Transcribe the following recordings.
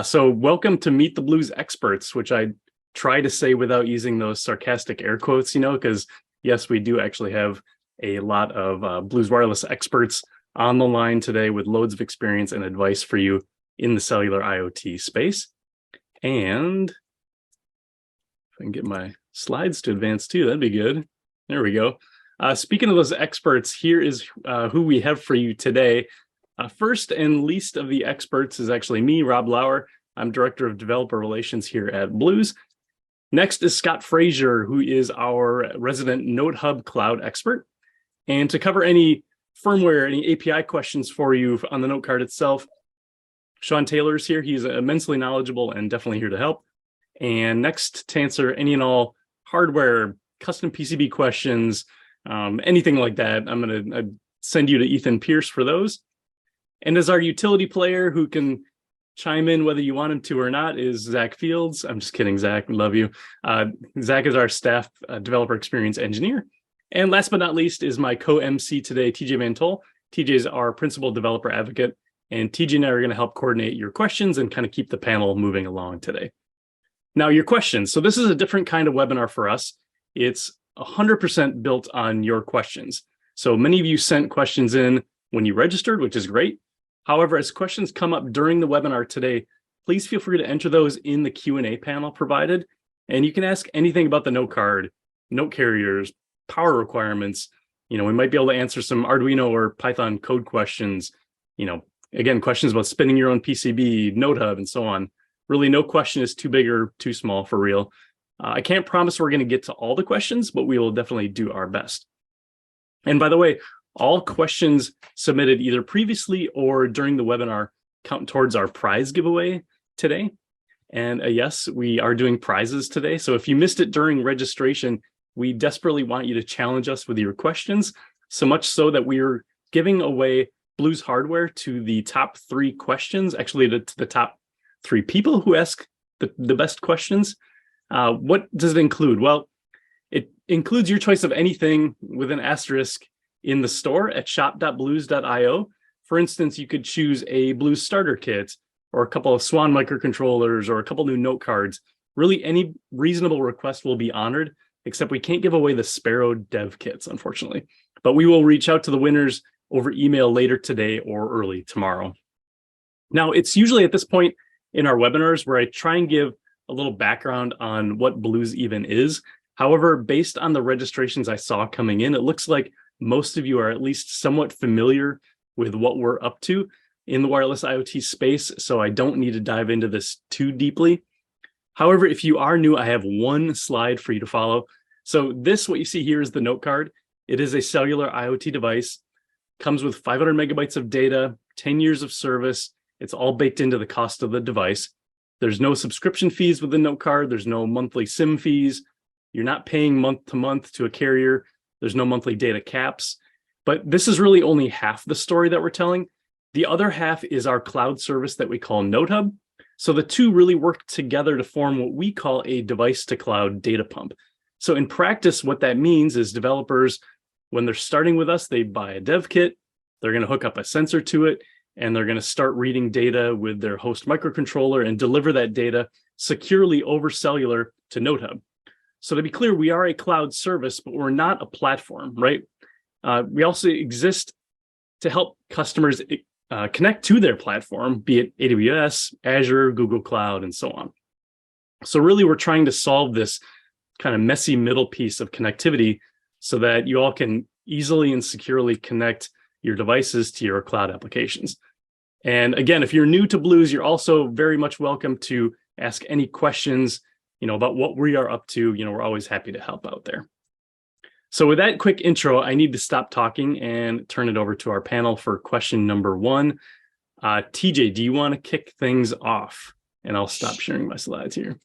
So welcome to Meet the Blues Experts, which I try to say without using those sarcastic air quotes, because yes, we do actually have a lot of Blues Wireless experts on the line today with loads of experience and advice for you in the cellular IoT space. And if I can get my slides to advance too, that'd be good. There we go. Speaking of those experts, here is who we have for you today. First and least of the experts is actually me, Rob Lauer. I'm Director of Developer Relations here at Blues. Next is Scott Frazier, who is our resident Notehub cloud expert. And to cover any firmware, any API questions for you on the note card itself, Sean Taylor's here. He's immensely knowledgeable and definitely here to help. And next to answer any and all hardware, custom PCB questions, anything like that, I'm going to send you to Ethan Pierce for those. And as our utility player who can chime in whether you want him to or not is Zach Fields. I'm just kidding, Zach. Love you. Zach is our staff developer experience engineer. And last but not least is my co-MC today, TJ Mantol. TJ is our principal developer advocate. And TJ and I are going to help coordinate your questions and kind of keep the panel moving along today. Now, your questions. So this is a different kind of webinar for us. It's 100% built on your questions. So many of you sent questions in when you registered, which is great. However, as questions come up during the webinar today, please feel free to enter those in the Q&A panel provided. And you can ask anything about the note card, note carriers, power requirements. We might be able to answer some Arduino or Python code questions. Again, questions about spinning your own PCB, Notehub, and so on. Really, no question is too big or too small for real. I can't promise we're going to get to all the questions, but we will definitely do our best. And by the way, all questions submitted either previously or during the webinar count towards our prize giveaway today. And yes, we are doing prizes today. So if you missed it during registration, we desperately want you to challenge us with your questions, so much so that we are giving away Blues hardware to the top 3 questions, actually to the top 3 people who ask the best questions. What does it include? Well, it includes your choice of anything with an asterisk in the store at shop.blues.io. For instance, you could choose a Blues starter kit or a couple of Swan microcontrollers or a couple new note cards. Really, any reasonable request will be honored, except we can't give away the Sparrow dev kits, unfortunately. But we will reach out to the winners over email later today or early tomorrow. Now, it's usually at this point in our webinars where I try and give a little background on what Blues even is. However, based on the registrations I saw coming in, it looks like most of you are at least somewhat familiar with what we're up to in the wireless IoT space, so I don't need to dive into this too deeply. However, if you are new, I have one slide for you to follow. So what you see here is the note card. It is a cellular IoT device, comes with 500 megabytes of data, 10 years of service. It's all baked into the cost of the device. There's no subscription fees with the note card. There's no monthly SIM fees. You're not paying month to month to a carrier. There's no monthly data caps. But this is really only half the story that we're telling. The other half is our cloud service that we call Notehub. So the two really work together to form what we call a device-to-cloud data pump. So in practice, what that means is developers, when they're starting with us, they buy a dev kit, they're going to hook up a sensor to it, and they're going to start reading data with their host microcontroller and deliver that data securely over cellular to Notehub. So to be clear, we are a cloud service, but we're not a platform, right? We also exist to help customers connect to their platform, be it AWS, Azure, Google Cloud, and so on. So really, we're trying to solve this kind of messy middle piece of connectivity so that you all can easily and securely connect your devices to your cloud applications. And again, if you're new to Blues, you're also very much welcome to ask any questions about what we are up to. We're always happy to help out there. So with that quick intro, I need to stop talking and turn it over to our panel for question number 1. TJ, do you want to kick things off? And I'll stop sharing my slides here.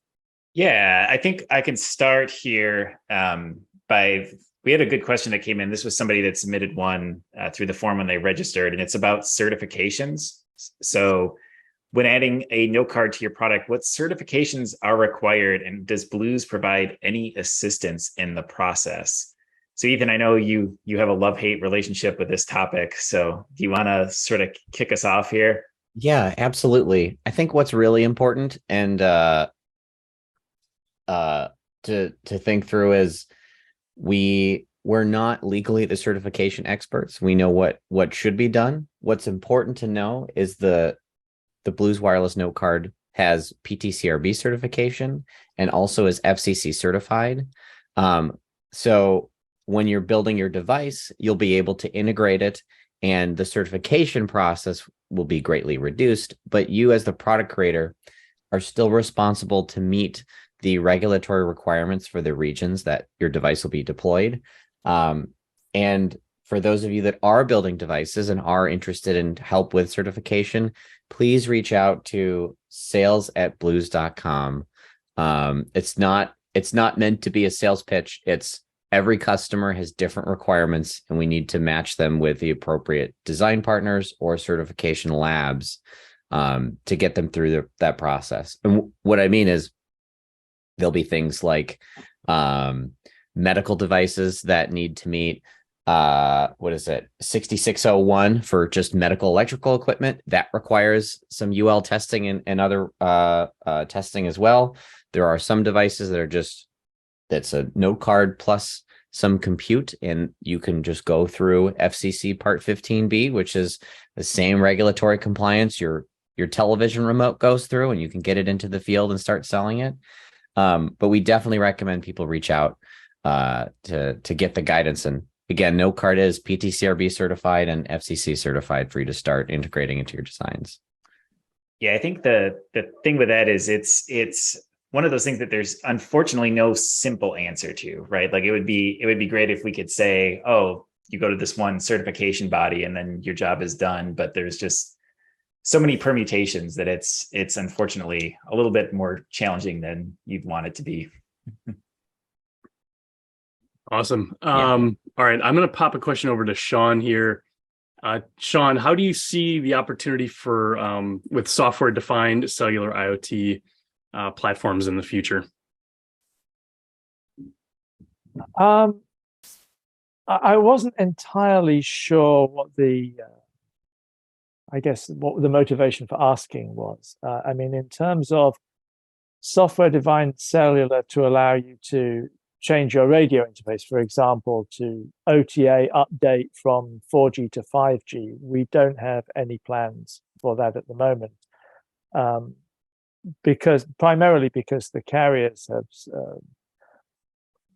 Yeah, I think I can start here we had a good question that came in. This was somebody that submitted one through the form when they registered, and it's about certifications. So when adding a note card to your product, what certifications are required, and does Blues provide any assistance in the process? So Ethan, I know you have a love-hate relationship with this topic. So do you want to sort of kick us off here? Yeah, absolutely. I think what's really important and uh to think through is we're not legally the certification experts. We know what should be done. What's important to know is the Blues Wireless Note Card has PTCRB certification and also is FCC certified. So when you're building your device, you'll be able to integrate it, and the certification process will be greatly reduced. But you, as the product creator, are still responsible to meet the regulatory requirements for the regions that your device will be deployed. And for those of you that are building devices and are interested in help with certification, please reach out to sales@blues.com. It's not meant to be a sales pitch. It's every customer has different requirements, and we need to match them with the appropriate design partners or certification labs to get them through that process. And what I mean is there'll be things like medical devices that need to meet what is it, 6601 for just medical electrical equipment. That requires some UL testing and other testing as well. There are some devices that are just, that's a note card plus some compute, and you can just go through FCC Part 15B, which is the same regulatory compliance your television remote goes through, and you can get it into the field and start selling it. But we definitely recommend people reach out to get the guidance. And again, Notecard is PTCRB certified and FCC certified for you to start integrating into your designs. Yeah, I think the thing with that is it's one of those things that there's unfortunately no simple answer to, right? Like it would be great if we could say, oh, you go to this one certification body and then your job is done, but there's just so many permutations that it's unfortunately a little bit more challenging than you'd want it to be. Awesome. Yeah. All right, I'm going to pop a question over to Sean here. Sean, how do you see the opportunity for with software-defined cellular IoT platforms in the future? I wasn't entirely sure what what the motivation for asking was. I mean, in terms of software-defined cellular to allow you to change your radio interface, for example, to OTA update from 4G to 5G, we don't have any plans for that at the moment. Primarily because the carriers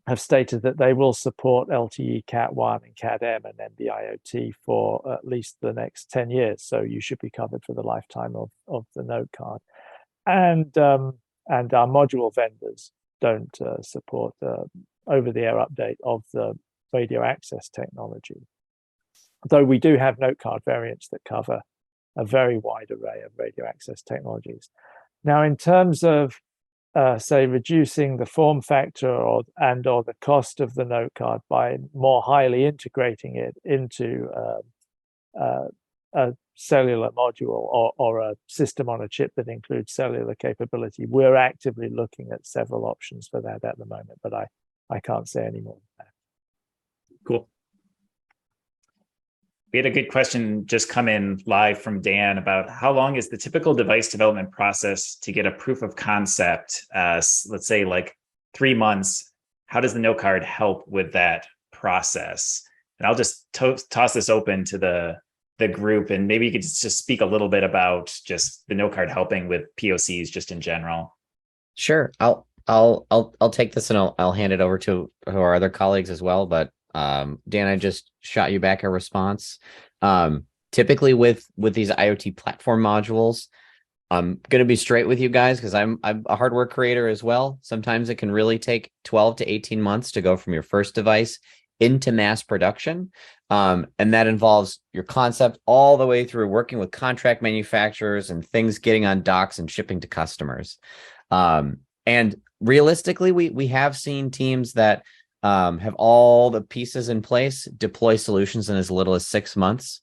have stated that they will support LTE Cat 1 and Cat M and NB-IoT for at least the next 10 years. So you should be covered for the lifetime of the note card. And our module vendors don't support over-the-air update of the radio access technology. Though we do have note card variants that cover a very wide array of radio access technologies. Now, in terms of say reducing the form factor or the cost of the note card by more highly integrating it into a cellular module or a system on a chip that includes cellular capability, we're actively looking at several options for that at the moment, but I can't say any more than that. Cool. We had a good question just come in live from Dan about how long is the typical device development process to get a proof of concept? Let's say like 3 months. How does the note card help with that process? And I'll just toss this open to the group, and maybe you could just speak a little bit about just the note card helping with POCs just in general. Sure. I'll take this and I'll hand it over to our other colleagues as well. But Dan, I just shot you back a response. Typically with these IoT platform modules, I'm going to be straight with you guys because I'm a hardware creator as well. Sometimes it can really take 12 to 18 months to go from your first device into mass production. And that involves your concept all the way through working with contract manufacturers and things getting on docks and shipping to customers. And realistically, we have seen teams that have all the pieces in place, deploy solutions in as little as 6 months.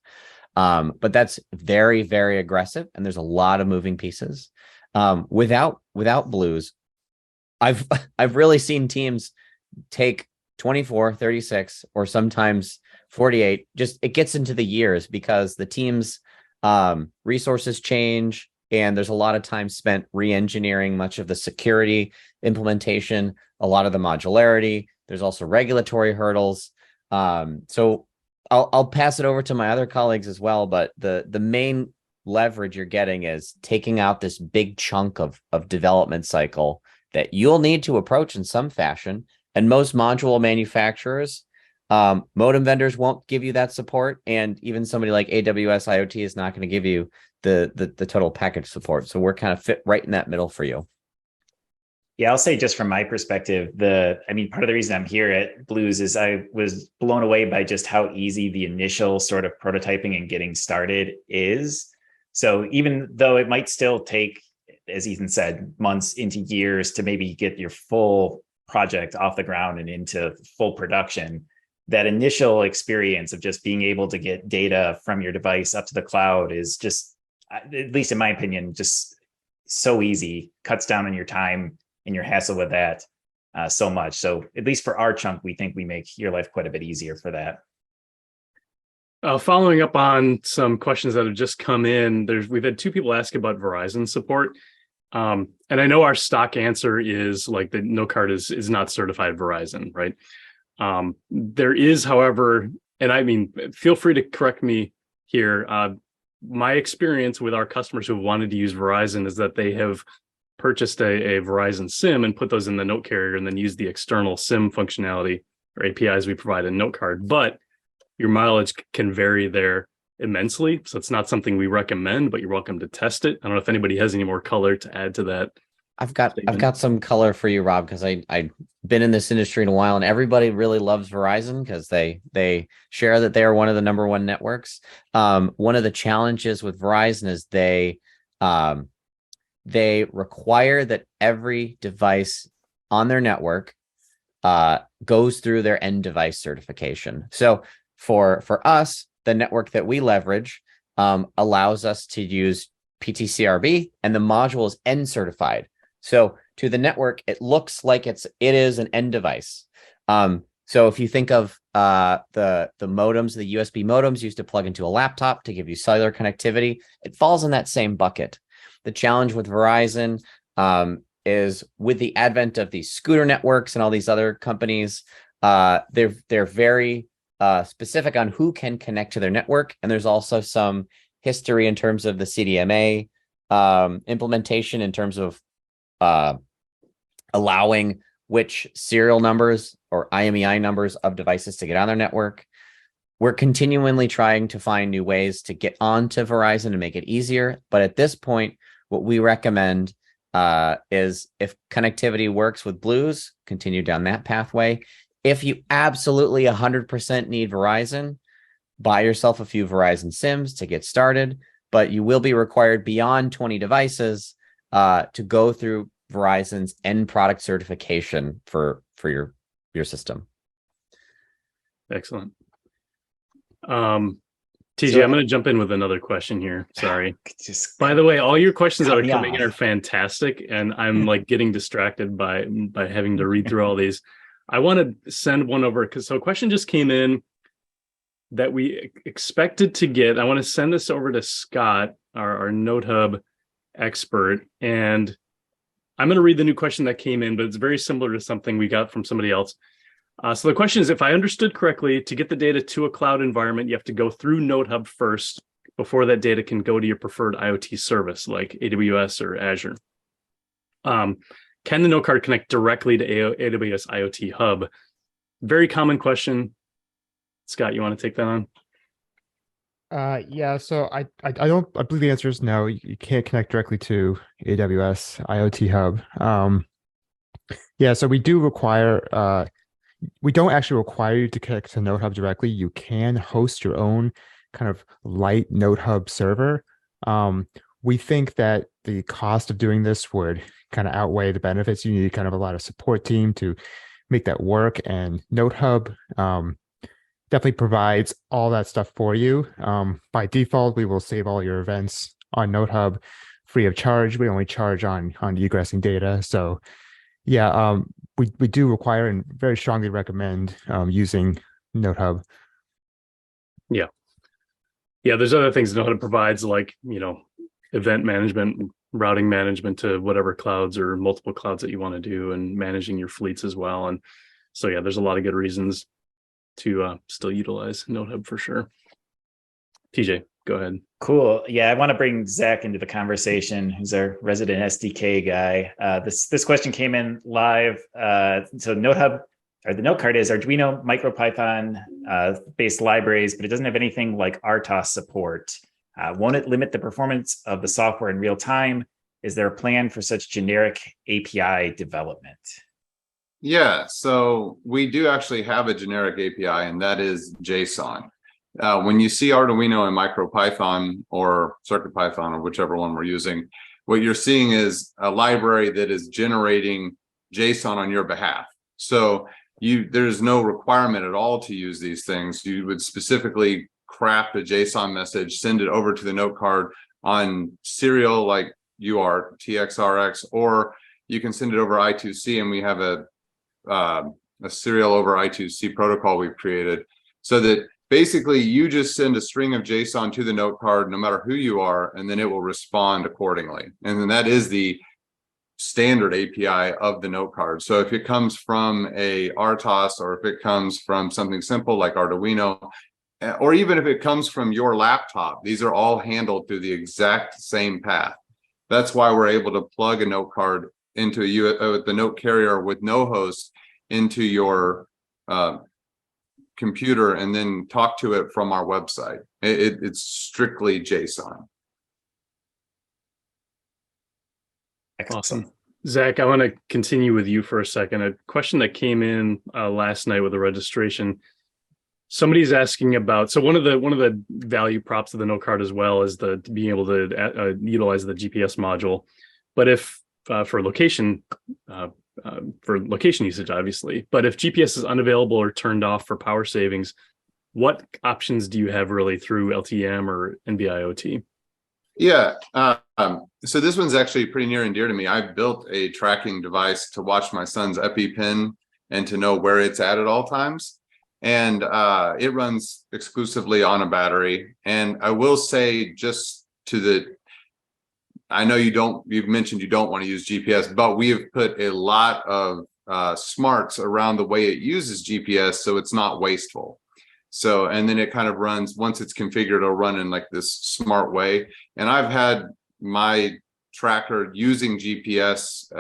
But that's very, very aggressive. And there's a lot of moving pieces. Without Blues, I've really seen teams take 24, 36, or sometimes 48. Just it gets into the years because the teams Resources change, and there's a lot of time spent re-engineering much of the security implementation, a lot of the modularity. There's also regulatory hurdles. So I'll pass it over to my other colleagues as well, but the main leverage you're getting is taking out this big chunk of development cycle that you'll need to approach in some fashion. And most module manufacturers, modem vendors won't give you that support. And even somebody like AWS IoT is not going to give you the total package support. So we're kind of fit right in that middle for you. Yeah, I'll say just from my perspective, part of the reason I'm here at Blues is I was blown away by just how easy the initial sort of prototyping and getting started is. So even though it might still take, as Ethan said, months into years to maybe get your full project off the ground and into full production, that initial experience of just being able to get data from your device up to the cloud is just, at least in my opinion, just so easy, cuts down on your time and your hassle with that so much. So at least for our chunk, we think we make your life quite a bit easier for that. Following up on some questions that have just come in, we've had two people ask about Verizon support. And I know our stock answer is like the Notecard is not certified Verizon, right? There is, however, and I mean, feel free to correct me here. My experience with our customers who have wanted to use Verizon is that they have purchased a Verizon SIM and put those in the note carrier and then use the external SIM functionality or APIs we provide in Notecard. But your mileage can vary there immensely. So it's not something we recommend, but you're welcome to test it. I don't know if anybody has any more color to add to that. I've got some color for you, Rob, because I've been in this industry in a while, and everybody really loves Verizon because they share that they are one of the number one networks. One of the challenges with Verizon is they require that every device on their network goes through their end device certification. So for us, the network that we leverage allows us to use PTCRB, and the module is end certified. So to the network, it looks like it is an end device. So if you think of the modems, the USB modems used to plug into a laptop to give you cellular connectivity, it falls in that same bucket. The challenge with Verizon is with the advent of these scooter networks and all these other companies, they're very specific on who can connect to their network. And there's also some history in terms of the CDMA implementation in terms of allowing which serial numbers or IMEI numbers of devices to get on their network. We're continually trying to find new ways to get onto Verizon and make it easier. But at this point, what we recommend is if connectivity works with Blues, continue down that pathway. If you absolutely 100% need Verizon, buy yourself a few Verizon SIMs to get started, but you will be required beyond 20 devices to go through Verizon's end product certification for your system. Excellent. TJ, I'm going to jump in with another question here. Sorry. By the way, all your questions that are coming in are fantastic, and I'm like getting distracted by having to read through all these. I want to send one over because a question just came in that we expected to get. I want to send this over to Scott, our Notehub expert, and I'm going to read the new question that came in, but it's very similar to something we got from somebody else. So the question is, if I understood correctly, to get the data to a cloud environment, you have to go through Notehub first before that data can go to your preferred IoT service like AWS or Azure. Can the Notecard connect directly to AWS IoT Hub? Very common question. Scott, you want to take that on? Yeah, so I believe the answer is no. You can't connect directly to AWS IoT Hub. Yeah, so we don't actually require you to connect to Notehub directly. You can host your own kind of light Notehub server. We think that the cost of doing this would kind of outweigh the benefits. You need kind of a lot of support team to make that work, and Notehub definitely provides all that stuff for you. By default, we will save all your events on Notehub free of charge. We only charge on egressing data. So yeah, we do require and very strongly recommend using Notehub. Yeah. Yeah, there's other things Notehub provides, like, event management, routing management to whatever clouds or multiple clouds that you want to do, and managing your fleets as well. And so, yeah, there's a lot of good reasons to still utilize Notehub for sure. TJ, go ahead. Cool. Yeah, I want to bring Zach into the conversation, who's our resident SDK guy. This question came in live. So Notehub, or the Notecard, is Arduino MicroPython based libraries, but it doesn't have anything like RTOS support. Won't it limit the performance of the software in real time? Is there a plan for such generic API development? Yeah, so we do actually have a generic API, and that is JSON. When you see Arduino and MicroPython or CircuitPython or whichever one we're using, what you're seeing is a library that is generating JSON on your behalf. So there's no requirement at all to use these things. You would specifically craft a JSON message, send it over to the Notecard on serial like UART, TXRX, or you can send it over I2C, and we have a serial over I2C protocol we've created, so that basically you just send a string of JSON to the Notecard, no matter who you are, and then it will respond accordingly. And then that is the standard API of the Notecard. So if it comes from a RTOS, or if it comes from something simple like Arduino, or even if it comes from your laptop, these are all handled through the exact same path. That's why we're able to plug a Notecard into the Note carrier with no host into your computer, and then talk to it from our website. It's strictly JSON. Awesome. Zach, I want to continue with you for a second. A question that came in last night with the registration. Somebody's asking about, so one of the value props of the Notecard as well is being able to utilize the GPS module. But if for location usage, obviously, but if GPS is unavailable or turned off for power savings, what options do you have really through LTM or NB-IoT? Yeah, so this one's actually pretty near and dear to me. I built a tracking device to watch my son's EpiPen and to know where it's at all times. And it runs exclusively on a battery. And I will say, just I know you've mentioned you don't want to use GPS, but we have put a lot of smarts around the way it uses GPS, so it's not wasteful. So, and then it kind of runs, once it's configured, it'll run in like this smart way. And I've had my tracker using GPS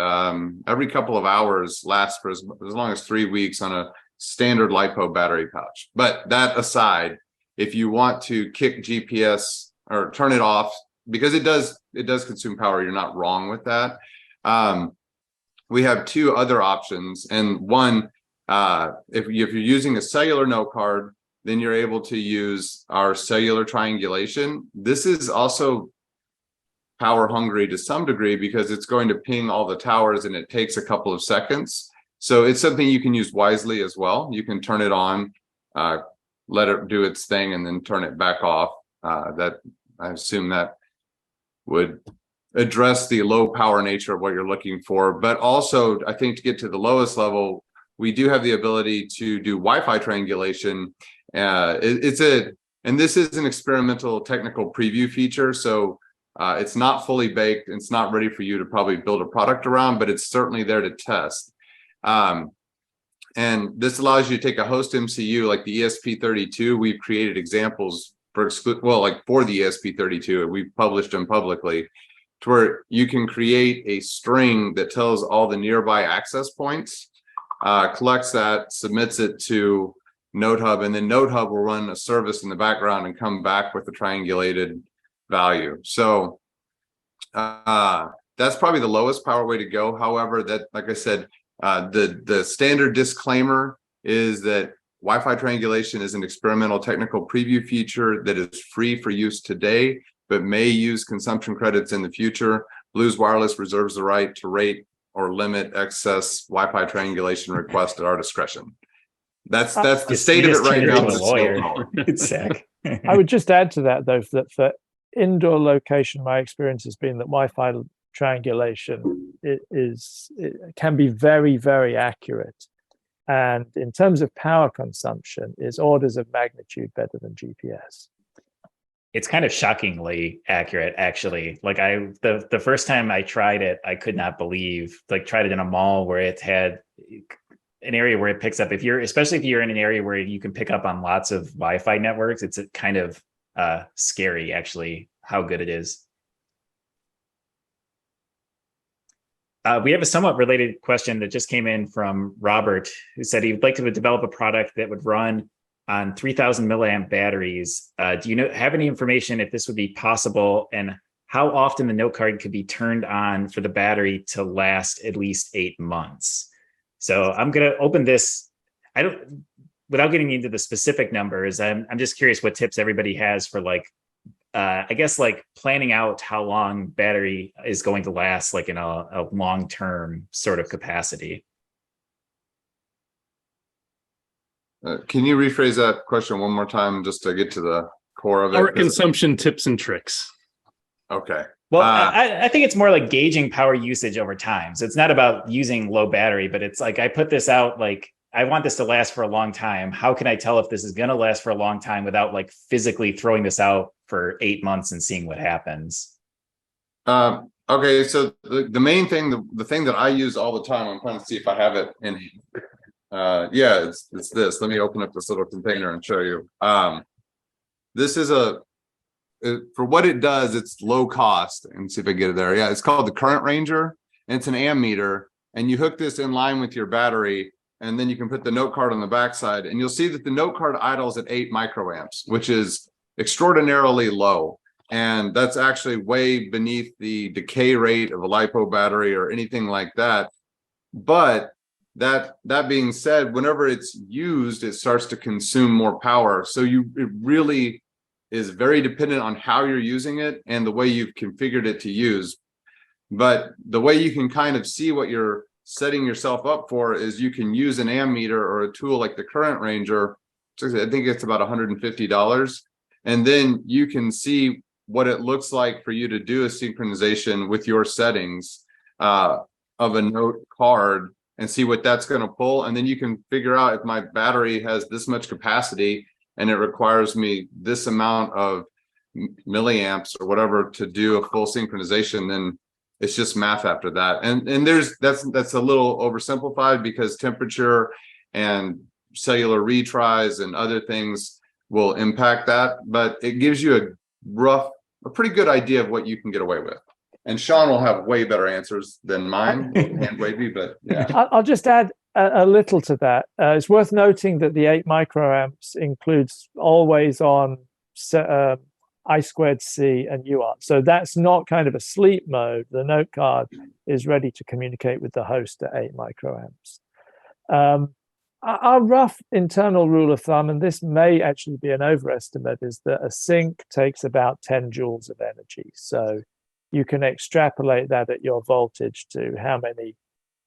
every couple of hours last for as long as 3 weeks on a standard LiPo battery pouch. But that aside, if you want to kick GPS or turn it off, because it does consume power, you're not wrong with that. We have two other options, and one, if you're using a cellular Notecard, then you're able to use our cellular triangulation. This is also power hungry to some degree because it's going to ping all the towers, and it takes a couple of seconds. So it's something you can use wisely as well. You can turn it on, let it do its thing, and then turn it back off. That, I assume, that would address the low power nature of what you're looking for. But also, I think to get to the lowest level, we do have the ability to do Wi-Fi triangulation. And this is an experimental technical preview feature. So it's not fully baked. It's not ready for you to probably build a product around, but it's certainly there to test. And this allows you to take a host MCU like the ESP32. We've created examples for the ESP32, we've published them publicly, to where you can create a string that tells all the nearby access points, collects that, submits it to Notehub, and then Notehub will run a service in the background and come back with the triangulated value. So that's probably the lowest power way to go. However, that, like I said, the standard disclaimer is that Wi-Fi triangulation is an experimental technical preview feature that is free for use today, but may use consumption credits in the future. Blues Wireless reserves the right to rate or limit excess Wi-Fi triangulation requests at our discretion. That's the state of it right now. I would just add to that, though, that for indoor location, my experience has been that Wi-Fi triangulation it can be very, very accurate. And in terms of power consumption, is orders of magnitude better than GPS. it's kind of shockingly accurate, actually. Like the first time I tried it, I could not believe, like tried it in a mall where it had an area where it picks up, especially if you're in an area where you can pick up on lots of Wi-Fi networks, it's a kind of scary, actually, how good it is. We have a somewhat related question that just came in from Robert, who said he'd like to develop a product that would run on 3,000 milliamp batteries. Do you have any information if this would be possible, and how often the note card could be turned on for the battery to last at least 8 months? So I'm going to open this. Without getting into the specific numbers, I'm just curious what tips everybody has for I guess planning out how long battery is going to last, like in a long-term sort of capacity. Can you rephrase that question one more time just to get to the core of it? Power consumption tips and tricks. Okay. Well, I think it's more like gauging power usage over time. So it's not about using low battery, but it's like I put this out, like I want this to last for a long time. How can I tell if this is going to last for a long time without physically throwing this out for 8 months and seeing what happens? Okay, so the main thing, the thing that I use all the time, I'm trying to see if I have it in. Yeah, it's this. Let me open up this little container and show you. This is for what it does, it's low cost. And see if I get it there. Yeah, it's called the Current Ranger, and it's an ammeter. And you hook this in line with your battery, and then you can put the note card on the backside, and you'll see that the note card idles at 8 microamps, which is extraordinarily low. And that's actually way beneath the decay rate of a LiPo battery or anything like that. But that being said, whenever it's used, it starts to consume more power. So it really is very dependent on how you're using it and the way you've configured it to use. But the way you can kind of see what you're setting yourself up for is you can use an ammeter or a tool like the Current Ranger. I think it's about $150. And then you can see what it looks like for you to do a synchronization with your settings of a note card and see what that's going to pull. And then you can figure out if my battery has this much capacity and it requires me this amount of milliamps or whatever to do a full synchronization, then it's just math after that. And that's a little oversimplified because temperature and cellular retries and other things will impact that, but it gives you a pretty good idea of what you can get away with. And Sean will have way better answers than mine, hand wavy, but yeah. I'll just add a little to that. It's worth noting that the 8 microamps includes always on I2C and UART. So that's not kind of a sleep mode. The note card is ready to communicate with the host at 8 microamps. Our rough internal rule of thumb, and this may actually be an overestimate, is that a sync takes about 10 joules of energy. So you can extrapolate that at your voltage to how many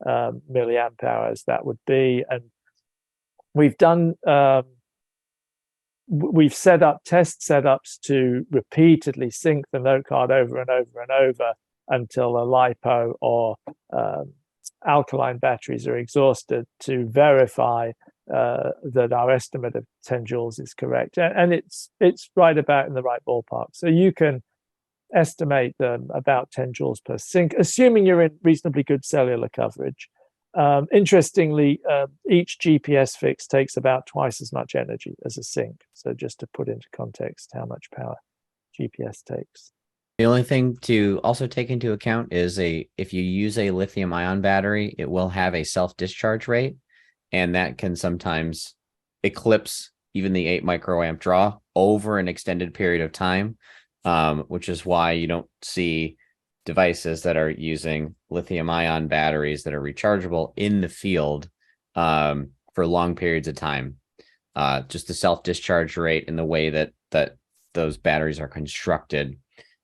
milliamp hours that would be. And we've done, we've set up test setups to repeatedly sync the note card over and over and over until a LiPo or alkaline batteries are exhausted to verify that our estimate of 10 joules is correct. And it's right about in the right ballpark. So you can estimate about 10 joules per sync, assuming you're in reasonably good cellular coverage. Interestingly, each GPS fix takes about twice as much energy as a sync. So just to put into context how much power GPS takes. The only thing to also take into account is if you use a lithium ion battery, it will have a self-discharge rate, and that can sometimes eclipse even the 8 microamp draw over an extended period of time, which is why you don't see devices that are using lithium ion batteries that are rechargeable in the field for long periods of time. Just the self-discharge rate and the way that those batteries are constructed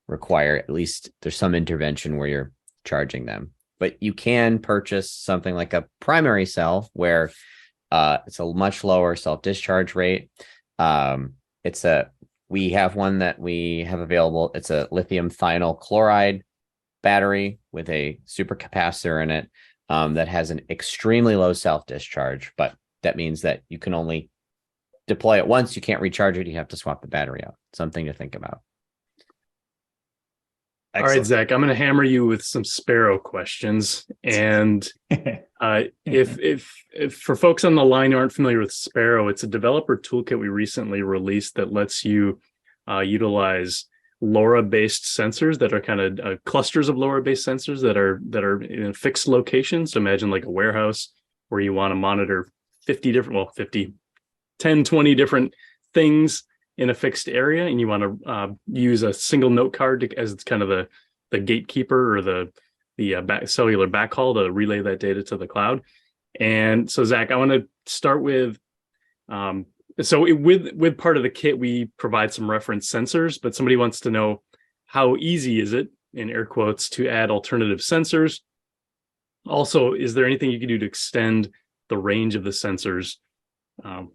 require at least there's some intervention where you're charging them. But you can purchase something like a primary cell where it's a much lower self-discharge rate. We have one that we have available. It's a lithium thionyl chloride battery with a supercapacitor in it that has an extremely low self-discharge, but that means that you can only deploy it once. You can't recharge it. You have to swap the battery out. Something to think about. All right, Zach, I'm going to hammer you with some Sparrow questions. And if for folks on the line who aren't familiar with Sparrow, it's a developer toolkit we recently released that lets you utilize LoRa-based sensors that are kind of clusters of LoRa-based sensors that are in a fixed location. So imagine like a warehouse where you want to monitor 10, 20 different things in a fixed area, and you want to use a single note card as it's kind of the gatekeeper or the cellular backhaul to relay that data to the cloud. And so, Zach, I want to start with with part of the kit, we provide some reference sensors, but somebody wants to know how easy is it, in air quotes, to add alternative sensors. Also, is there anything you can do to extend the range of the sensors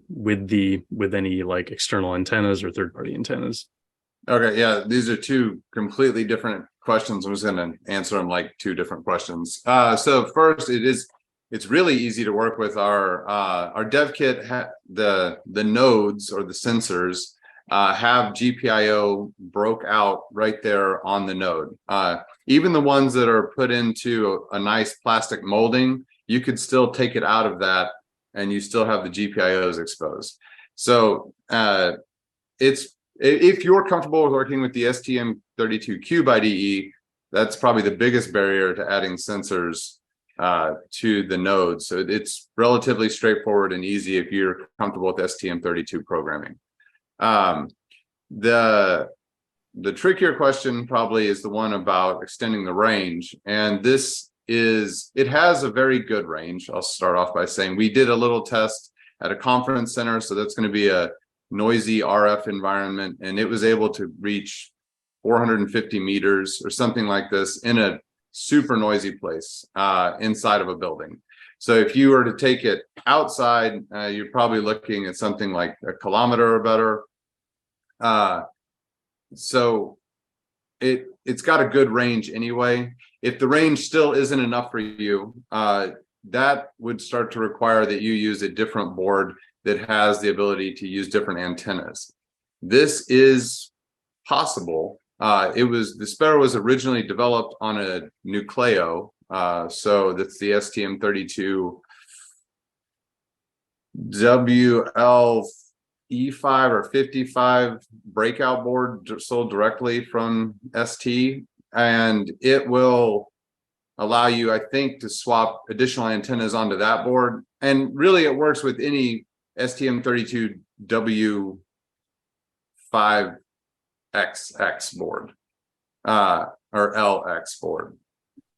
with any like external antennas or third-party antennas? Okay, yeah, these are two completely different questions. I'm just going to answer them like two different questions. So first, it's really easy to work with our dev kit. The nodes or the sensors have GPIO broke out right there on the node. Even the ones that are put into a nice plastic molding, you could still take it out of that and you still have the GPIOs exposed. So if you're comfortable with working with the STM32Cube IDE, that's probably the biggest barrier to adding sensors to the node. So it's relatively straightforward and easy if you're comfortable with STM32 programming. The trickier question probably is the one about extending the range. And it has a very good range. I'll start off by saying we did a little test at a conference center. So that's going to be a noisy RF environment. And it was able to reach 450 meters or something like this in a super noisy place inside of a building. So if you were to take it outside, you're probably looking at something like a kilometer or better. So it's got a good range anyway. If the range still isn't enough for you, that would start to require that you use a different board that has the ability to use different antennas. This is possible. The Sparrow was originally developed on a Nucleo. So that's the STM32 WL-E5 or 55 breakout board sold directly from ST. And it will allow you, I think, to swap additional antennas onto that board. And really it works with any STM32 W5XX board or LX board.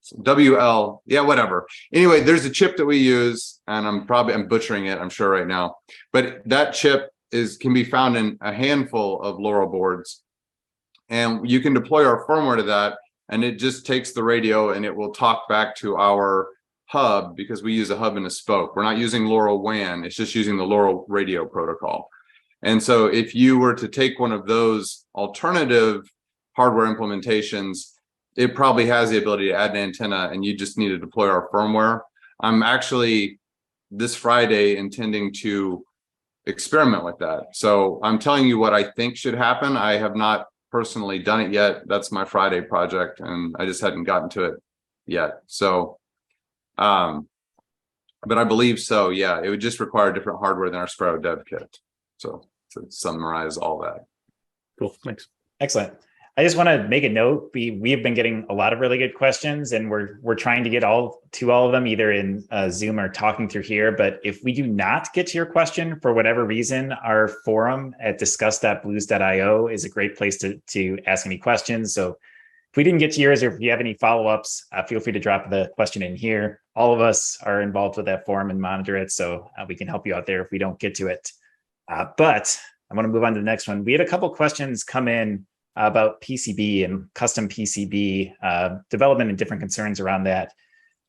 So WL, yeah, whatever. Anyway, there's a chip that we use, and I'm butchering it, I'm sure right now, but that chip can be found in a handful of LoRa boards, and you can deploy our firmware to that, and it just takes the radio and it will talk back to our hub, because we use a hub and a spoke. We're not using LoRa WAN, it's just using the LoRa radio protocol. And so if you were to take one of those alternative hardware implementations, it probably has the ability to add an antenna, and you just need to deploy our firmware. I'm actually this Friday intending to experiment with that. So I'm telling you what I think should happen. I have not personally done it yet. That's my Friday project, and I just hadn't gotten to it yet. So, but I believe so. Yeah, it would just require different hardware than our Sparrow dev kit. So to summarize all that. Cool, thanks. Excellent. I just want to make a note. We have been getting a lot of really good questions, and we're trying to get all of them either in Zoom or talking through here. But if we do not get to your question for whatever reason, our forum at discuss.blues.io is a great place to ask any questions. So if we didn't get to yours, or if you have any follow-ups, feel free to drop the question in here. All of us are involved with that forum and monitor it, so we can help you out there if we don't get to it. But I want to move on to the next one. We had a couple questions come in about PCB and custom PCB development and different concerns around that.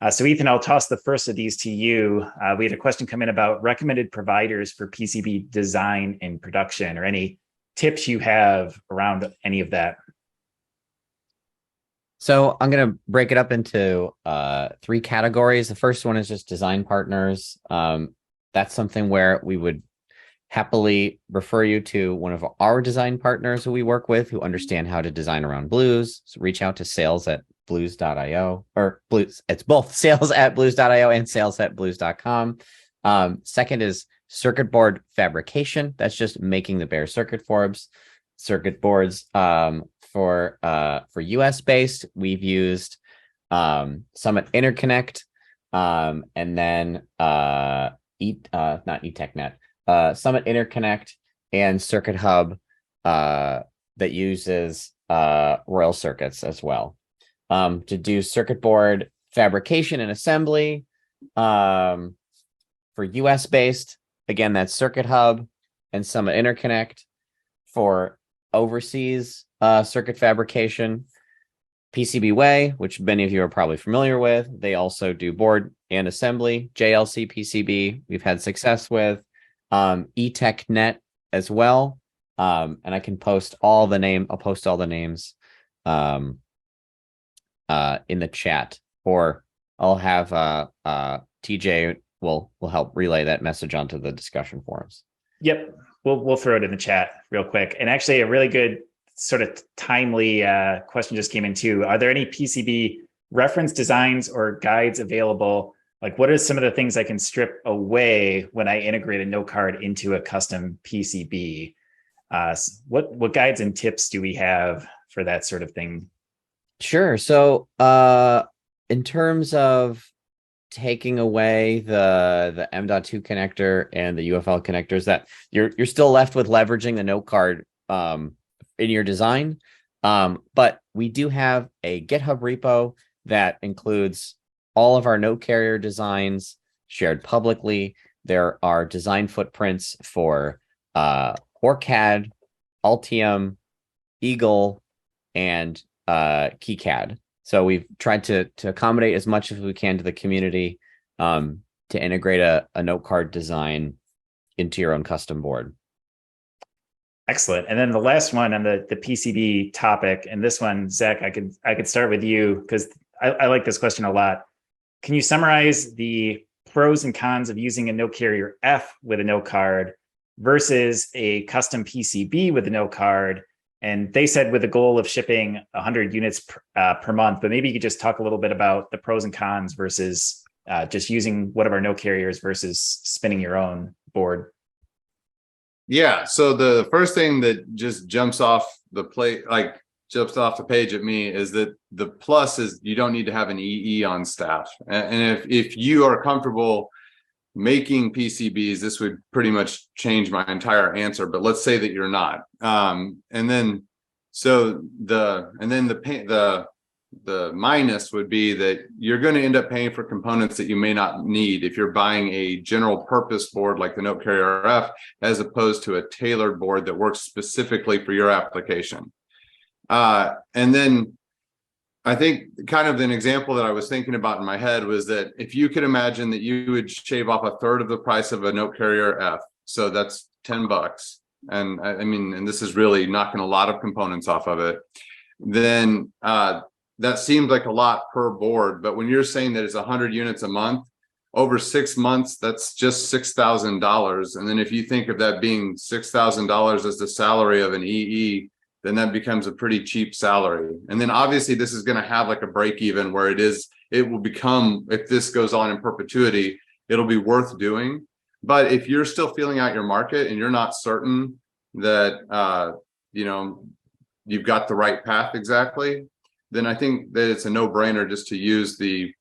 So Ethan, I'll toss the first of these to you. We had a question come in about recommended providers for PCB design and production, or any tips you have around any of that. So I'm going to break it up into 3 categories. The first one is just design partners. That's something where we would happily refer you to one of our design partners who we work with who understand how to design around Blues. So reach out to sales@blues.io, or Blues. It's both sales@blues.io and sales@blues.com. Second is circuit board fabrication. That's just making the bare circuit boards. For US based, we've used Summit Interconnect, and then not eTechnet. Summit Interconnect and Circuit Hub that uses Royal Circuits as well to do circuit board fabrication and assembly. For US based, again, that's Circuit Hub and Summit Interconnect. For overseas circuit fabrication, PCB Way, which many of you are probably familiar with. They also do board and assembly. JLC PCB we've had success with. eTechNet as well. And I can post all the name. I'll post all the names in the chat, or I'll have TJ will help relay that message onto the discussion forums. Yep. We'll throw it in the chat real quick. And actually a really good sort of timely question just came in too. Are there any PCB reference designs or guides available? Like, what are some of the things I can strip away when I integrate a note card into a custom PCB? What guides and tips do we have for that sort of thing? Sure. So in terms of taking away the M.2 connector and the UFL connectors, that you're still left with leveraging the note card in your design. But we do have a GitHub repo that includes all of our note carrier designs shared publicly. There are design footprints for OrCAD, Altium, Eagle, and KeyCAD. So we've tried to accommodate as much as we can to the community to integrate a note card design into your own custom board. Excellent. And then the last one on the PCB topic, and this one, Zach, I could start with you because I like this question a lot. Can you summarize the pros and cons of using a Notecarrier-F with a note card versus a custom PCB with a note card? And they said with the goal of shipping 100 units per month, but maybe you could just talk a little bit about the pros and cons versus just using one of our note carriers versus spinning your own board. Yeah. So the first thing that just jumps off the page at me is that the plus is you don't need to have an EE on staff. And if you are comfortable making PCBs, this would pretty much change my entire answer, but let's say that you're not. The minus would be that you're going to end up paying for components that you may not need if you're buying a general purpose board like the Notecarrier-F, as opposed to a tailored board that works specifically for your application. And then I think kind of an example that I was thinking about in my head was that if you could imagine that you would shave off a third of the price of a Notecarrier-F, so that's $10. And I mean, and this is really knocking a lot of components off of it, then that seems like a lot per board. But when you're saying that it's 100 units a month, over 6 months, that's just $6,000. And then if you think of that being $6,000 as the salary of an EE, then that becomes a pretty cheap salary. And then obviously this is going to have like a break even where it will become, if this goes on in perpetuity, it'll be worth doing. But if you're still feeling out your market and you're not certain that, you've got the right path exactly, then I think that it's a no-brainer just to use the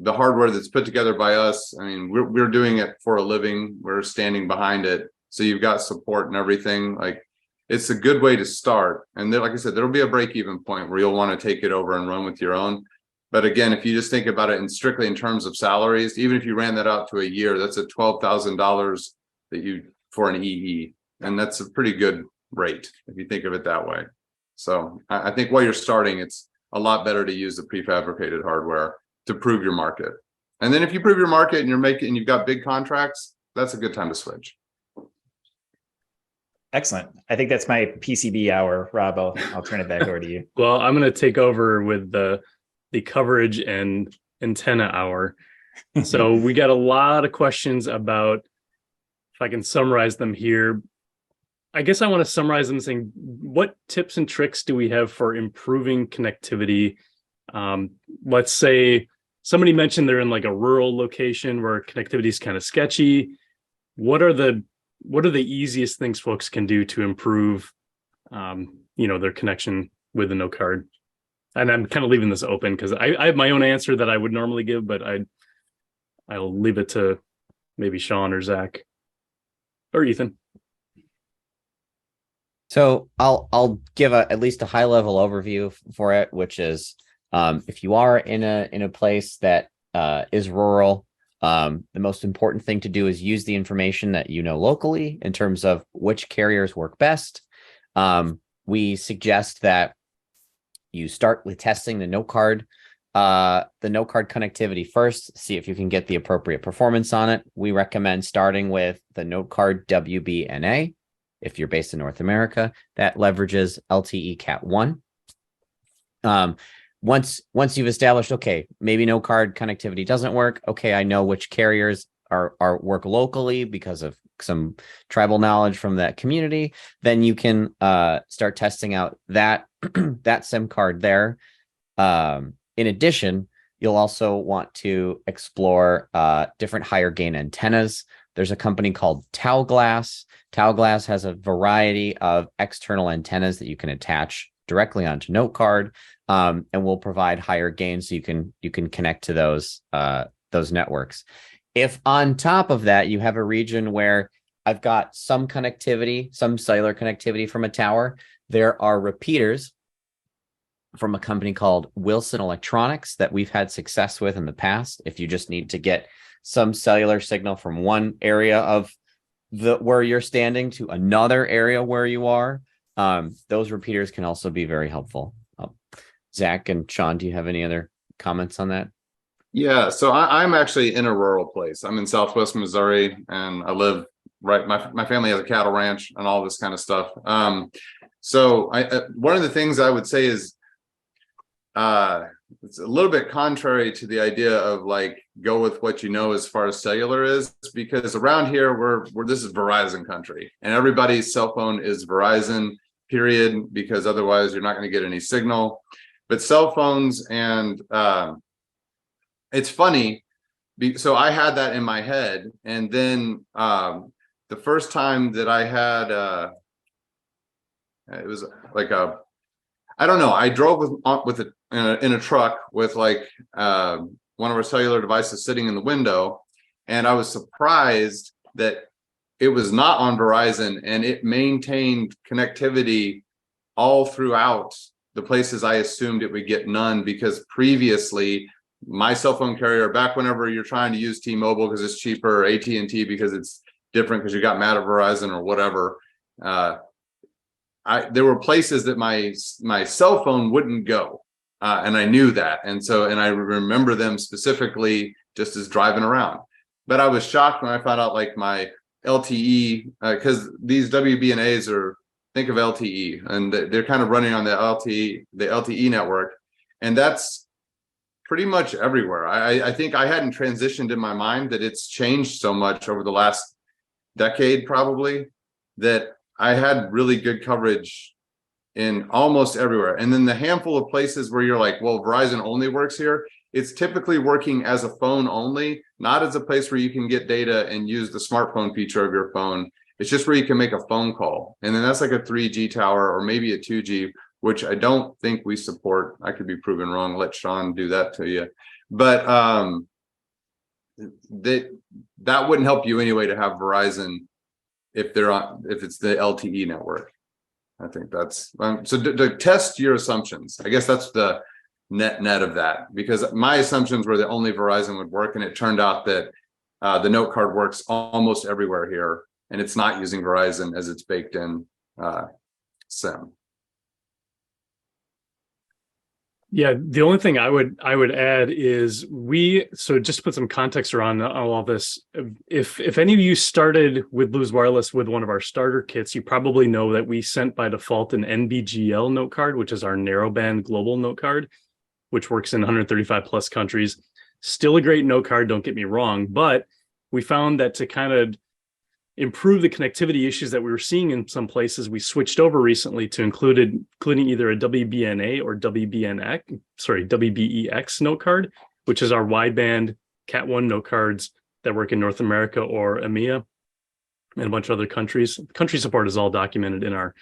hardware that's put together by us. I mean, we're doing it for a living. We're standing behind it. So you've got support and everything. Like, it's a good way to start. And then, like I said, there'll be a break-even point where you'll want to take it over and run with your own. But again, if you just think about it strictly in terms of salaries, even if you ran that out to a year, that's a $12,000 for an EE. And that's a pretty good rate if you think of it that way. So I think while you're starting, it's a lot better to use the prefabricated hardware to prove your market. And then if you prove your market and you've got big contracts, that's a good time to switch. Excellent. I think that's my PCB hour, Rob. I'll turn it back over to you. Well, I'm going to take over with the coverage and antenna hour. So we got a lot of questions about if I can summarize them here, I guess I want to summarize them saying, what tips and tricks do we have for improving connectivity? Let's say somebody mentioned they're in like a rural location where connectivity is kind of sketchy. What are the easiest things folks can do to improve, their connection with the Notecard? And I'm kind of leaving this open because I have my own answer that I would normally give, but I'll leave it to maybe Sean or Zach or Ethan. So I'll give at least a high level overview for it, which is if you are in a place that is rural, the most important thing to do is use the information that you know locally in terms of which carriers work best. We suggest that you start with testing the Notecard connectivity first, see if you can get the appropriate performance on it. We recommend starting with the Notecard WBNA. If you're based in North America, that leverages LTE Cat 1. Once you've established, okay, maybe Notecard connectivity doesn't work. Okay, I know which carriers are work locally because of some tribal knowledge from that community. Then you can start testing out that that SIM card there. In addition, you'll also want to explore different higher gain antennas. There's a company called Taoglass. Taoglass has a variety of external antennas that you can attach directly onto Notecard, and will provide higher gain so you can connect to those networks. If on top of that you have a region where I've got some connectivity, some cellular connectivity from a tower, there are repeaters from a company called Wilson Electronics that we've had success with in the past. If you just need to get some cellular signal from one area of where you're standing to another area where you are, those repeaters can also be very helpful. Zach and Sean, do you have any other comments on that? Yeah, so I'm actually in a rural place. I'm in Southwest Missouri, and I live right. My family has a cattle ranch and all this kind of stuff. So one of the things I would say is, it's a little bit contrary to the idea of like go with what you know as far as cellular is, because around here we're this is Verizon country, and everybody's cell phone is Verizon, period, because otherwise you're not going to get any signal. But cell phones and it's funny. So I had that in my head, and then the first time that I had it was like I don't know. I drove in a truck with like one of our cellular devices sitting in the window, and I was surprised that it was not on Verizon, and it maintained connectivity all throughout the places I assumed it would get none, because previously my cell phone carrier, back whenever you're trying to use T-Mobile because it's cheaper, or AT&T because it's different because you got mad at Verizon or whatever, there were places that my cell phone wouldn't go, and I knew that, and I remember them specifically just as driving around. But I was shocked when I found out like my LTE, because these WBNAs are, think of LTE, and they're kind of running on the LTE network, and that's pretty much everywhere. I think I hadn't transitioned in my mind that it's changed so much over the last decade, probably, that I had really good coverage in almost everywhere. And then the handful of places where you're like, well, Verizon only works here, it's typically working as a phone only, not as a place where you can get data and use the smartphone feature of your phone. It's just where you can make a phone call. And then that's like a 3G tower or maybe a 2G, which I don't think we support. I could be proven wrong. Let Sean do that to you. But that wouldn't help you anyway to have Verizon if it's the LTE network. I think that's so to test your assumptions. I guess that's the net of that, because my assumptions were that only Verizon would work, and it turned out that the Notecard works almost everywhere here, and it's not using Verizon as it's baked in SIM. Yeah, the only thing I would add is so just to put some context around all of this, if any of you started with Blues Wireless with one of our starter kits, you probably know that we sent by default an NBGL note card, which is our narrowband global note card, which works in 135 plus countries. Still a great note card, don't get me wrong, but we found that to kind of improve the connectivity issues that we were seeing in some places, we switched over recently to including either a WBNA or WBEX note card, which is our wideband Cat 1 note cards that work in North America or EMEA and a bunch of other countries. Country support is all documented in our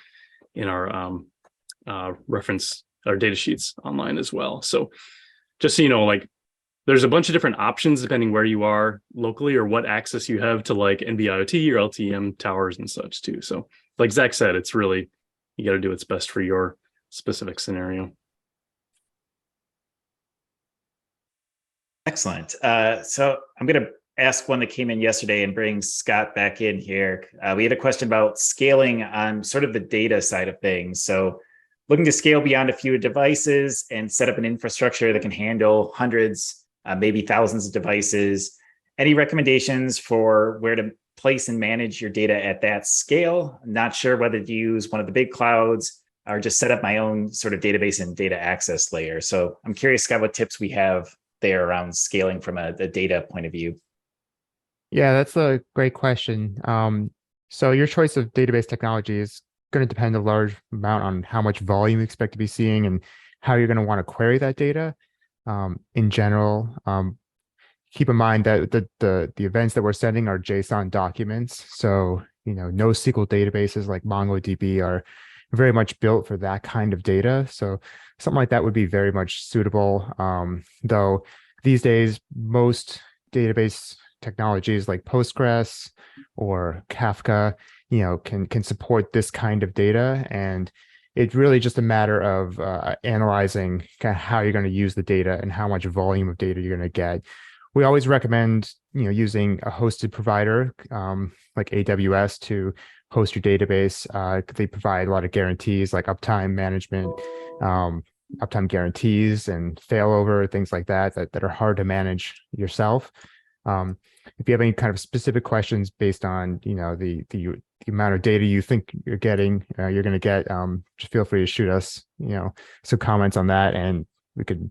reference, our data sheets online as well. So just so you know, like, there's a bunch of different options depending where you are locally or what access you have to like NB-IoT or LTE-M towers and such too. So like Zach said, it's really, you got to do what's best for your specific scenario. Excellent. So I'm going to ask one that came in yesterday and bring Scott back in here. We had a question about scaling on sort of the data side of things. So looking to scale beyond a few devices and set up an infrastructure that can handle hundreds, maybe thousands of devices. Any recommendations for where to place and manage your data at that scale? I'm not sure whether to use one of the big clouds or just set up my own sort of database and data access layer. So I'm curious, Scott, what tips we have there around scaling from a data point of view. Yeah, that's a great question. So your choice of database technology is going to depend a large amount on how much volume you expect to be seeing and how you're going to want to query that data. In general, keep in mind that the events that we're sending are JSON documents. So, NoSQL databases like MongoDB are very much built for that kind of data. So something like that would be very much suitable. Though these days, most database technologies like Postgres or Kafka, can support this kind of data. And it's really just a matter of analyzing kind of how you're going to use the data and how much volume of data you're going to get. We always recommend, using a hosted provider like AWS to host your database. They provide a lot of guarantees like uptime management, uptime guarantees and failover, things like that are hard to manage yourself. If you have any kind of specific questions based on, the amount of data you think you're going to get, just feel free to shoot us, some comments on that, and we could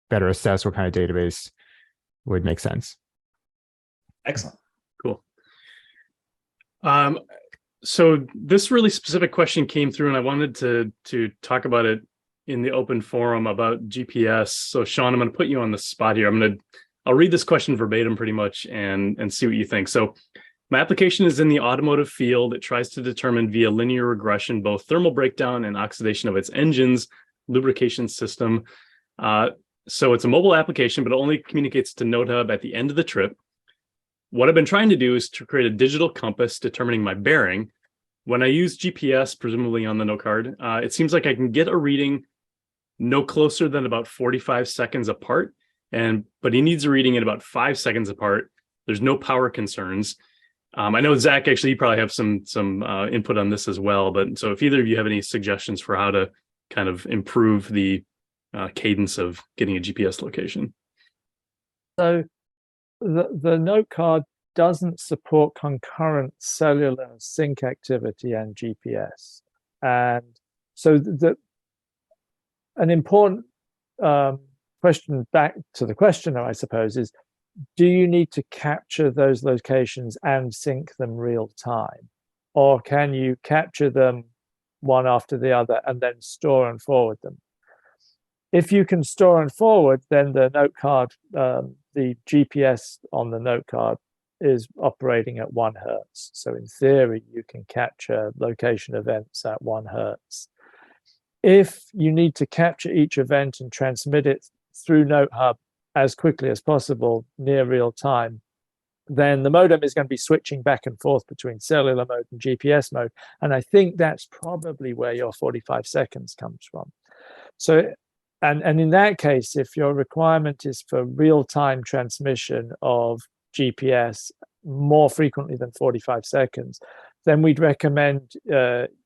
better assess what kind of database would make sense. Excellent. Cool. So this really specific question came through, and I wanted to talk about it in the open forum about GPS. So Sean, I'm going to put you on the spot here. I'll read this question verbatim pretty much and see what you think. So my application is in the automotive field. It tries to determine via linear regression both thermal breakdown and oxidation of its engine's lubrication system. So it's a mobile application, but it only communicates to Notehub at the end of the trip. What I've been trying to do is to create a digital compass determining my bearing. When I use GPS, presumably on the note card, it seems like I can get a reading no closer than about 45 seconds apart. But he needs a reading at about 5 seconds apart. There's no power concerns. I know Zach, actually, you probably have some input on this as well. But so if either of you have any suggestions for how to kind of improve the cadence of getting a GPS location. So the note card doesn't support concurrent cellular sync activity and GPS. And so an important question back to the questioner, I suppose, is do you need to capture those locations and sync them real time? Or can you capture them one after the other and then store and forward them? If you can store and forward, then the note card, the GPS on the note card is operating at 1 Hertz. So in theory, you can capture location events at 1 Hertz. If you need to capture each event and transmit it through Notehub as quickly as possible near real time, then the modem is going to be switching back and forth between cellular mode and GPS mode. And I think that's probably where your 45 seconds comes from. So, and in that case, if your requirement is for real-time transmission of GPS more frequently than 45 seconds, then we'd recommend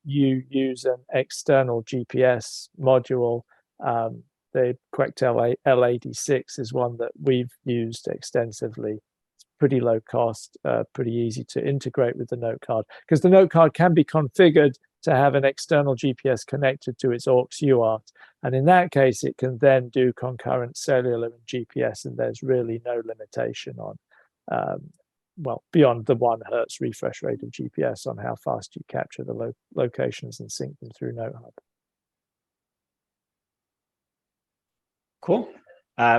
you use an external GPS module. The Quectel L86 is one that we've used extensively. It's pretty low cost, pretty easy to integrate with the note card, because the note card can be configured to have an external GPS connected to its aux UART. And in that case, it can then do concurrent cellular and GPS, and there's really no limitation on well, beyond the 1 hertz refresh rate of GPS on how fast you capture the locations and sync them through Notehub. Cool.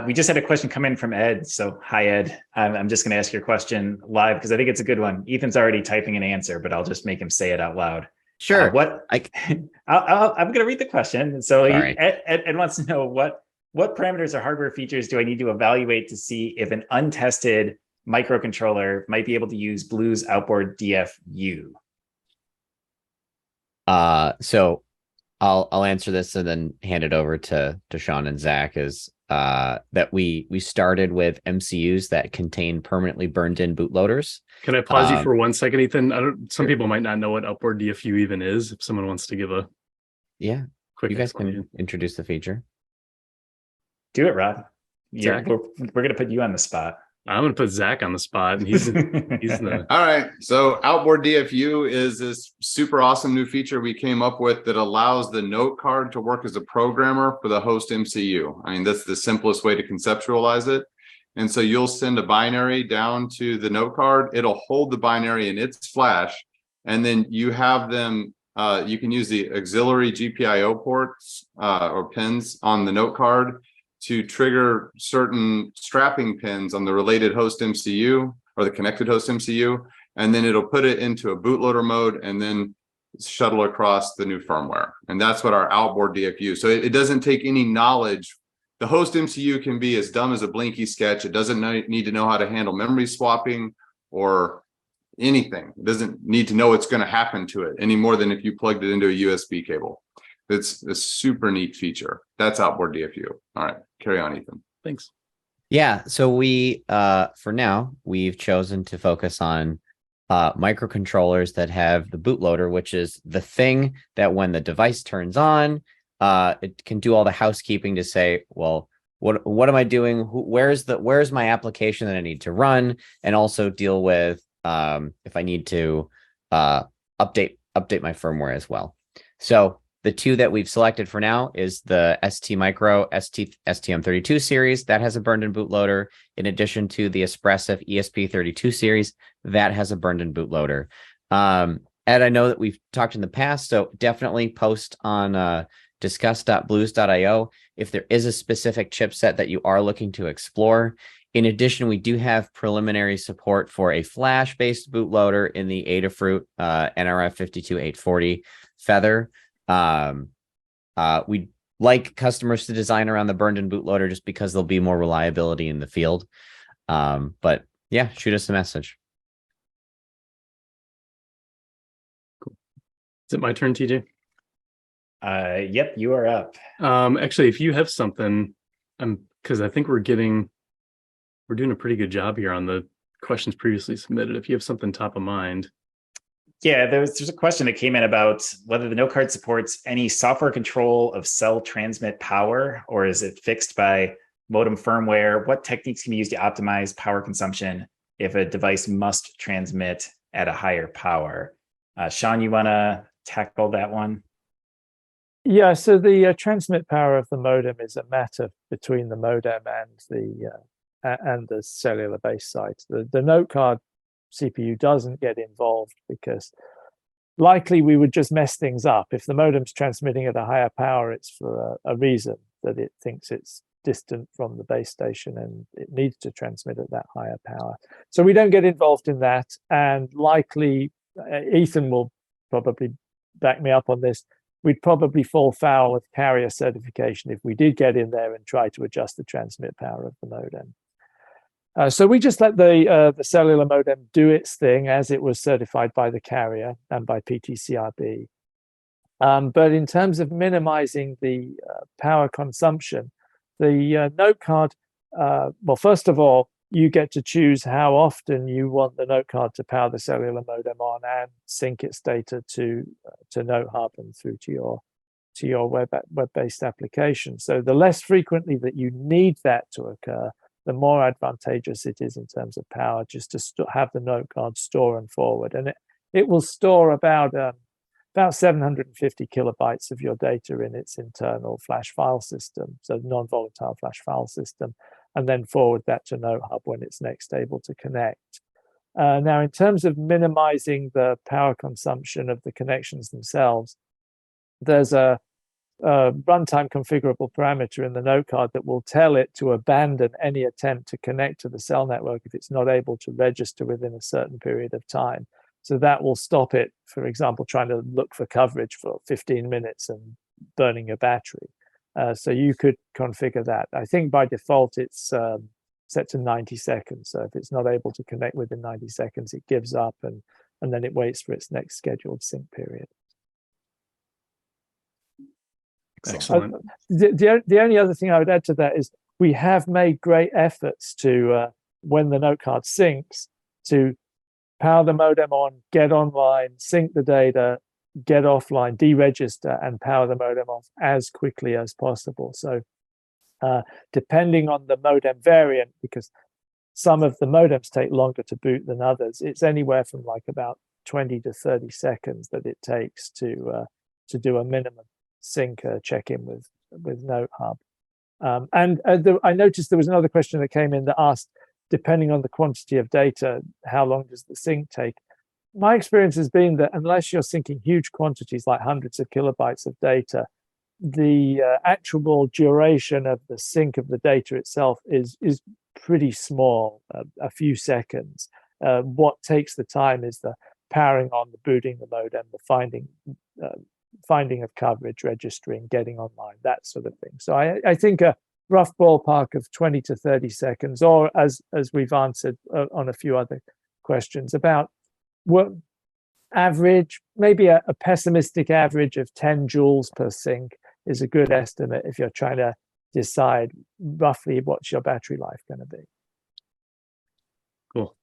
We just had a question come in from Ed. So hi, Ed. I'm just going to ask your question live because I think it's a good one. Ethan's already typing an answer, but I'll just make him say it out loud. Sure. I'm going to read the question. So Ed wants to know what parameters or hardware features do I need to evaluate to see if an untested microcontroller might be able to use Blues Outboard DFU? So I'll answer this and then hand it over to Sean and Zach. Is that we started with MCUs that contain permanently burned in bootloaders. Can I pause you for 1 second, Ethan? Some people might not know what Outboard DFU even is. If someone wants to give a quick you guys can introduce the feature. Do it, Rob. We're going to put you on the spot. I'm going to put Zach on the spot, and he's the. All right. So Outboard DFU is this super awesome new feature we came up with that allows the Notecard to work as a programmer for the host MCU. I mean, that's the simplest way to conceptualize it. And so you'll send a binary down to the Notecard. It'll hold the binary in its flash, and then you have them. You can use the auxiliary GPIO ports or pins on the Notecard to trigger certain strapping pins on the related host MCU or the connected host MCU, and then it'll put it into a bootloader mode and then shuttle across the new firmware. And that's what our Outboard DFU. So it doesn't take any knowledge. The host MCU can be as dumb as a Blinky sketch. It doesn't need to know how to handle memory swapping or anything. It doesn't need to know what's going to happen to it any more than if you plugged it into a USB cable. It's a super neat feature. That's Outboard DFU. All right, carry on, Ethan. Thanks. Yeah, so we for now we've chosen to focus on microcontrollers that have the bootloader, which is the thing that when the device turns on, it can do all the housekeeping to say, well, what am I doing? Where's my application that I need to run, and also deal with if I need to update my firmware as well. So the two that we've selected for now is the STM32 series that has a burned-in bootloader, in addition to the Espressif ESP32 series that has a burned-in bootloader. Ed, I know that we've talked in the past, so definitely post on discuss.blues.io if there is a specific chipset that you are looking to explore. In addition, we do have preliminary support for a flash-based bootloader in the Adafruit NRF52840 Feather. We like customers to design around the burned-in bootloader just because there'll be more reliability in the field. But yeah, shoot us a message. Cool. Is it my turn, TJ? Yep, you are up. Actually, if you have something, because I think we're doing a pretty good job here on the questions previously submitted. If you have something top of mind. Yeah, there's a question that came in about whether the Notecard supports any software control of cell transmit power, or is it fixed by modem firmware? What techniques can be used to optimize power consumption if a device must transmit at a higher power? Sean, you want to tackle that one? Yeah, so the transmit power of the modem is a matter between the modem and the cellular base site. The Notecard CPU doesn't get involved because likely we would just mess things up. If the modem's transmitting at a higher power, it's for a reason that it thinks it's distant from the base station and it needs to transmit at that higher power. So we don't get involved in that, and likely Ethan will probably back me up on this. We'd probably fall foul of carrier certification if we did get in there and try to adjust the transmit power of the modem. So we just let the cellular modem do its thing as it was certified by the carrier and by PTCRB. But in terms of minimizing the power consumption, the Notecard, well, first of all, you get to choose how often you want the Notecard to power the cellular modem on and sync its data to Notehub and through to your web-based application. So the less frequently that you need that to occur, the more advantageous it is in terms of power, just to have the Notecard store and forward. And it will store about 750 kilobytes of your data in its internal flash file system, so non-volatile flash file system, and then forward that to Notehub when it's next able to connect. Now, in terms of minimizing the power consumption of the connections themselves, there's a runtime configurable parameter in the note card that will tell it to abandon any attempt to connect to the cell network if it's not able to register within a certain period of time. So that will stop it, for example, trying to look for coverage for 15 minutes and burning your battery. So you could configure that. I think by default it's set to 90 seconds. So if it's not able to connect within 90 seconds, it gives up and then it waits for its next scheduled sync period. Excellent. The only other thing I would add to that is we have made great efforts to, when the note card syncs, to power the modem on, get online, sync the data, get offline, deregister, and power the modem off as quickly as possible. So depending on the modem variant, because some of the modems take longer to boot than others, it's anywhere from like about 20 to 30 seconds that it takes to do a minimum sync check-in with Notehub. I noticed there was another question that came in that asked, depending on the quantity of data, how long does the sync take? My experience has been that unless you're syncing huge quantities like hundreds of kilobytes of data, the actual duration of the sync of the data itself is pretty small, a few seconds. What takes the time is the powering on, the booting the modem, the finding of coverage, registering, getting online, that sort of thing. So I think a rough ballpark of 20 to 30 seconds, or as we've answered on a few other questions, about what average, maybe a pessimistic average of 10 joules per sync is a good estimate if you're trying to decide roughly what's your battery life going to be. Cool.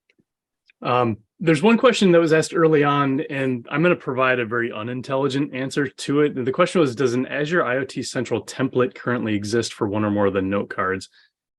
There's one question that was asked early on, and I'm going to provide a very unintelligent answer to it. The question was, does an Azure IoT Central template currently exist for one or more of the note cards?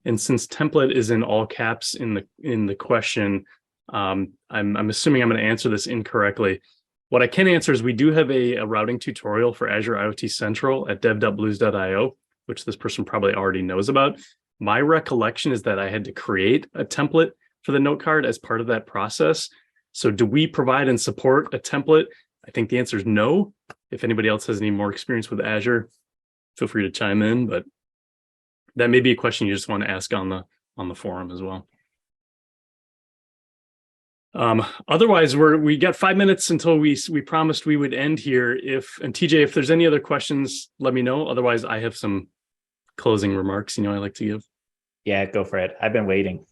And since template is in all caps in the question, I'm assuming I'm going to answer this incorrectly. What I can answer is we do have a routing tutorial for Azure IoT Central at dev.blues.io, which this person probably already knows about. My recollection is that I had to create a template for the note card as part of that process. So do we provide and support a template? I think the answer is no. If anybody else has any more experience with Azure, feel free to chime in, but that may be a question you just want to ask on the forum as well. Otherwise, we got 5 minutes until we promised we would end here. And TJ, if there's any other questions, let me know. Otherwise, I have some closing remarks, I like to give. Yeah, go for it. I've been waiting.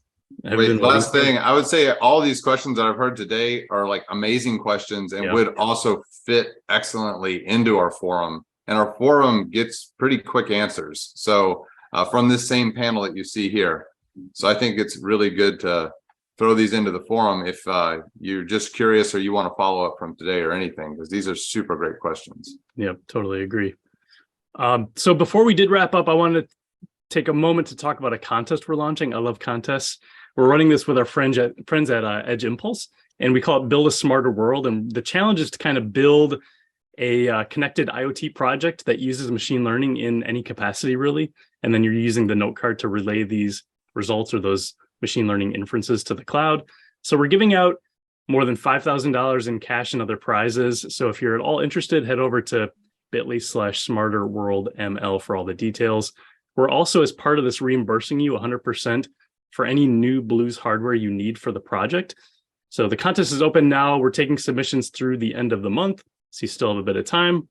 Last thing, I would say all these questions that I've heard today are like amazing questions and would also fit excellently into our forum. And our forum gets pretty quick answers. So from this same panel that you see here. So I think it's really good to throw these into the forum if you're just curious or you want to follow up from today or anything, because these are super great questions. Yeah, totally agree. So before we did wrap up, I wanted to take a moment to talk about a contest we're launching. I love contests. We're running this with our friends at Edge Impulse, and we call it Build a Smarter World. And the challenge is to kind of build a connected IoT project that uses machine learning in any capacity, really. And then you're using the note card to relay these results or those machine learning inferences to the cloud. So we're giving out more than $5,000 in cash and other prizes. So if you're at all interested, head over to bit.ly/smarterworldml for all the details. We're also, as part of this, reimbursing you 100% for any new Blues hardware you need for the project. So the contest is open now. We're taking submissions through the end of the month, so you still have a bit of time.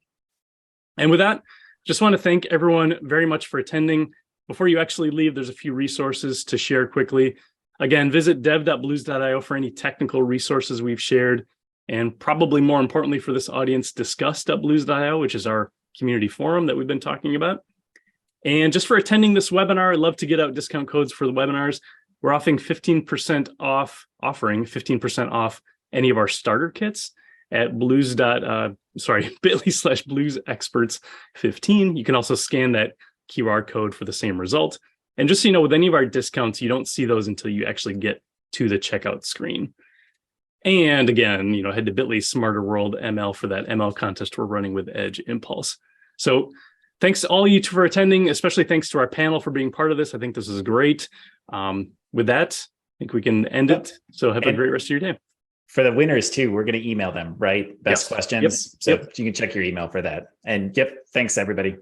And with that, just want to thank everyone very much for attending. Before you actually leave, there's a few resources to share quickly. Again, visit dev.blues.io for any technical resources we've shared. And probably more importantly for this audience, discuss.blues.io, which is our community forum that we've been talking about. And just for attending this webinar, I'd love to get out discount codes for the webinars. We're offering 15% off any of our starter kits at bit.ly/bluesexperts15. You can also scan that QR code for the same result. And just so you know, with any of our discounts, you don't see those until you actually get to the checkout screen. And again, head to bit.ly/smarterworldml for that ML contest we're running with Edge Impulse. So thanks to all of you for attending, especially thanks to our panel for being part of this. I think this is great. With that, think we can end it. So have a And- great rest of your day. For the winners too, we're going to email them, right? Best Yes. questions. Yep. So Yep. you can check your email for that. And yep, thanks everybody.